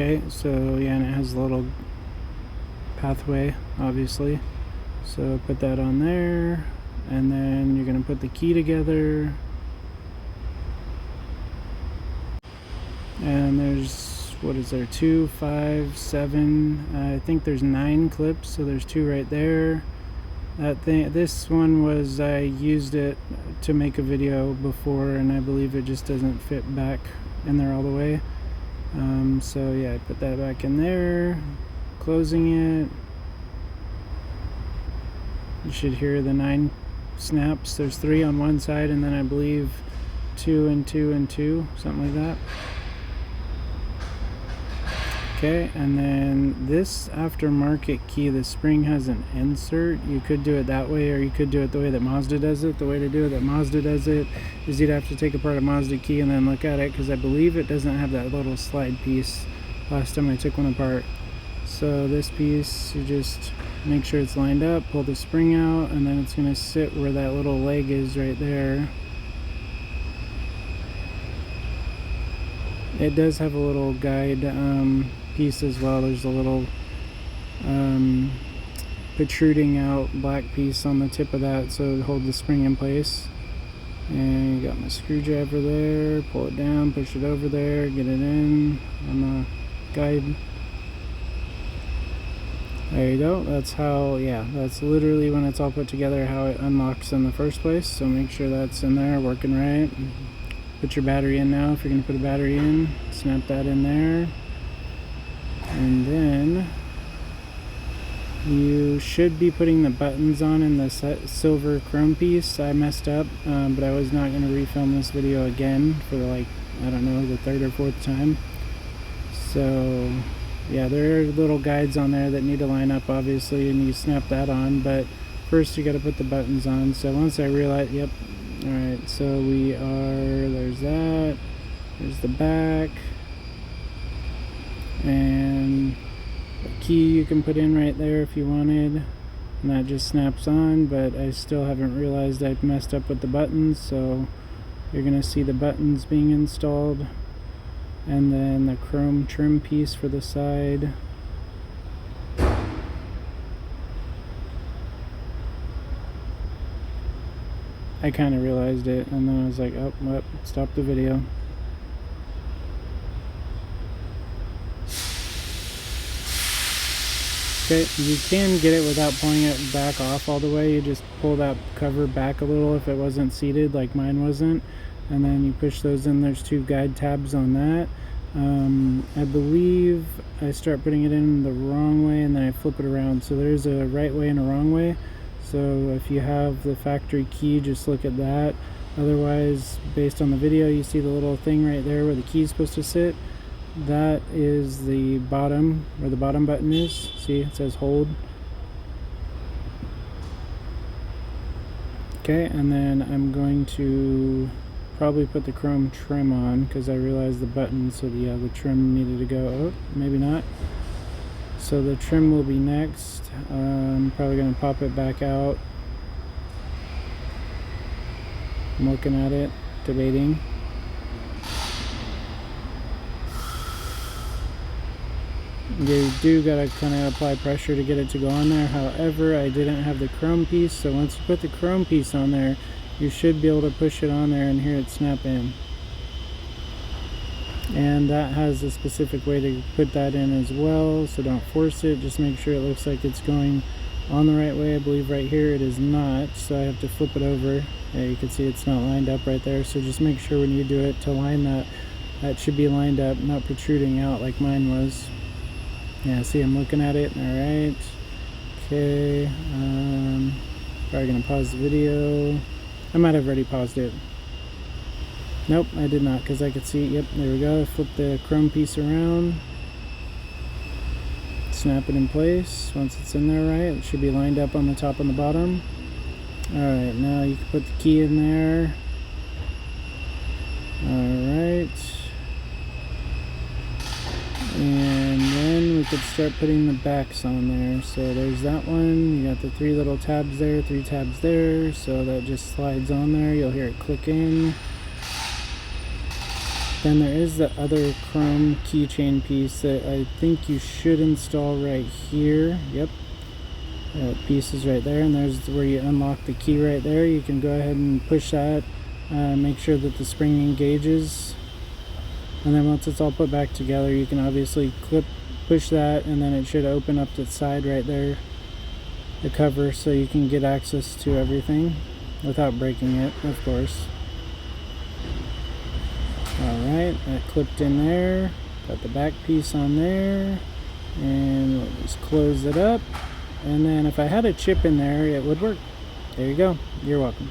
Okay, so yeah, and it has a little pathway, obviously. So put that on there, and then you're going to put the key together. And there's, what is there, 2, 5, 7, I think there's 9 clips, so there's 2 right there. This one was, I used it to make a video before, and I believe it just doesn't fit back in there all the way. So yeah, I put that back in there, closing it. You should hear the 9 snaps. There's 3 on one side, and then I believe 2 and 2 and 2, something like that. Okay, and then this aftermarket key, the spring has an insert. You could do it that way, or you could do it the way that Mazda does it. The way to do it that Mazda does it is you'd have to take apart a Mazda key and then look at it, because I believe it doesn't have that little slide piece last time I took one apart. So this piece, you just make sure it's lined up, pull the spring out, and then it's going to sit where that little leg is right there. It does have a little guide piece as well. There's a little protruding out black piece on the tip of that, so it'll hold the spring in place. And you got my screwdriver there, pull it down, push it over there, get it in on the guide. There you go. That's how, yeah, that's literally when it's all put together how it unlocks in the first place. So make sure that's in there, working right. Put your battery in now if you're going to put a battery in. Snap that in there. And then you should be putting the buttons on in the silver chrome piece. I messed up, but I was not going to refilm this video again for like, I don't know, the 3rd or 4th time. So yeah, there are little guides on there that need to line up, obviously, and you snap that on, but first you got to put the buttons on. So once I realized, yep, alright, so we are, there's that, there's the back, and a key you can put in right there if you wanted, and that just snaps on. But I still haven't realized I messed up with the buttons, so you're going to see the buttons being installed, and then the chrome trim piece for the side. I kind of realized it, and then I was like, oh, well, stop the video. Okay, you can get it without pulling it back off all the way. You just pull that cover back a little if it wasn't seated, like mine wasn't, and then you push those in. There's 2 guide tabs on that. I believe I start putting it in the wrong way, and then I flip it around. So there's a right way and a wrong way. So if you have the factory key, just look at that. Otherwise, based on the video, you see the little thing right there where the key is supposed to sit. That is the bottom, where the bottom button is. See, it says hold. Okay, and then I'm going to probably put the chrome trim on, because I realized the button, so the trim needed to go. Oh, maybe not. So the trim will be next. I'm probably going to pop it back out. I'm looking at it, debating. You do gotta kind of apply pressure to get it to go on there. However, I didn't have the chrome piece, so once you put the chrome piece on there, you should be able to push it on there and hear it snap in. And that has a specific way to put that in as well, so don't force it. Just make sure it looks like it's going on the right way. I believe right here it is not, so I have to flip it over. Yeah, you can see it's not lined up right there, so just make sure when you do it to line that, that should be lined up, not protruding out like mine was. Yeah, see, I'm looking at it. Alright. Okay. Probably gonna pause the video. I might have already paused it. Nope, I did not, because I could see, yep, there we go. Flip the chrome piece around. Snap it in place. Once it's in there right, it should be lined up on the top and the bottom. Alright, now you can put the key in there. Alright. And then we could start putting the backs on there. So there's that one. You got the 3 little tabs there, 3 tabs there. So that just slides on there. You'll hear it click in. Then there is the other chrome keychain piece that I think you should install right here. Yep, that piece is right there, and there's where you unlock the key right there. You can go ahead and push that, make sure that the spring engages, and then once it's all put back together, you can obviously push that, and then it should open up the side right there, the cover, so you can get access to everything without breaking it, of course. Alright, that clipped in there, got the back piece on there, and we'll just close it up, and then if I had a chip in there, it would work. There you go. You're welcome.